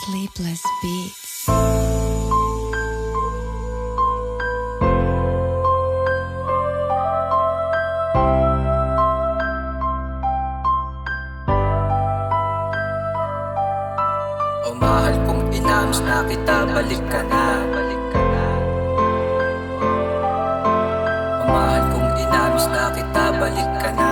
Sleepless Beats. O mahal kong inamis na kita, balik ka na. O mahal kong inamis na kita, balik ka na.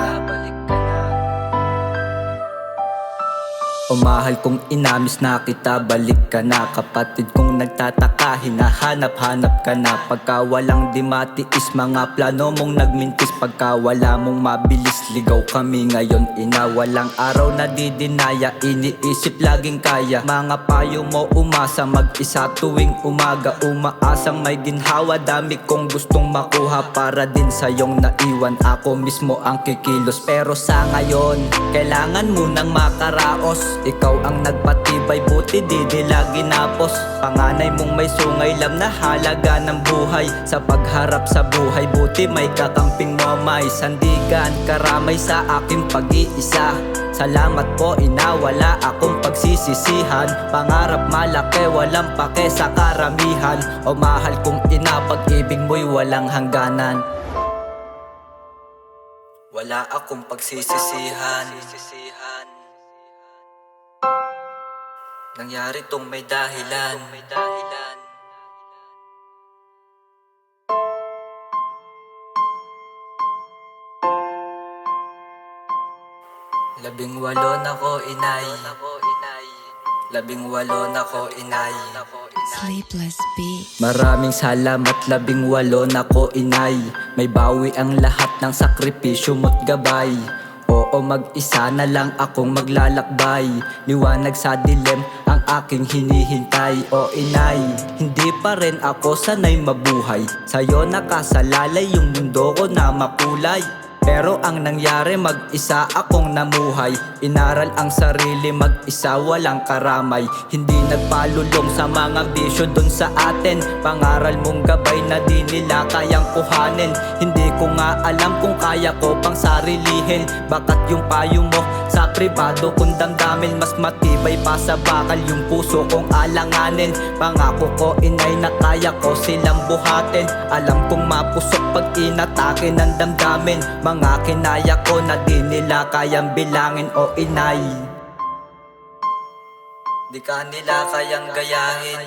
O mahal kong inamis na kita, balik ka na. Kapatid kong nagtataka, hinahanap-hanap ka na. Pagka walang di matiis, mga plano mong nagmintis. Pagka wala mong mabilis, ligaw kami ngayon ina. Walang araw na didinaya, iniisip laging kaya. Mga payo mo umasa, mag-isa tuwing umaga. Umaasang may ginhawa, dami kong gustong makuha. Para din sa iyong naiwan, ako mismo ang kikilos. Pero sa ngayon, kailangan mo nang makaraos. Ikaw ang nagpatibay, buti di nila ginapos. Panganay mong may sungay, lam na halaga ng buhay. Sa pagharap sa buhay, buti may kakamping mamay. Sandigan, karamay sa aking pag-iisa. Salamat po ina, wala akong pagsisisihan. Pangarap malaki, walang pake sa karamihan. O mahal kong ina, pag-ibig mo'y walang hangganan. Wala akong pagsisisihan. Nangyari tong may dahilan. Labing-walo na ko inay. Labing-walo na ko inay. Sleepless Beats. Maraming salamat, labing-walo na ko inay. May bawi ang lahat ng sakripisyo mo't gabay. Oo, mag-isa na lang akong maglalakbay. Liwanag sa dilim ang aking hinihintay. O inay, hindi pa rin ako sanay mabuhay. Sa'yo nakasalalay yung mundo ko na makulay. Pero ang nangyari, mag-isa akong namuhay. Inaral ang sarili, mag-isa walang karamay. Hindi nagpalulong sa mga bisyo dun sa atin. Pangaral mong gabay na di nila kayang kuhanin. Hindi ko nga alam kung kaya ko pang sarilihin. Bakat yung payo mo sa pribado kong damdamin. Mas matibay pa sa bakal yung puso kong alanganin. Pangako ko inay na kaya ko silang buhatin. Alam kong mapusok pag inatake ng damdamin. Mga kinaya ko na di nila kayang bilangin. O inay, di ka nila kayang gayahin.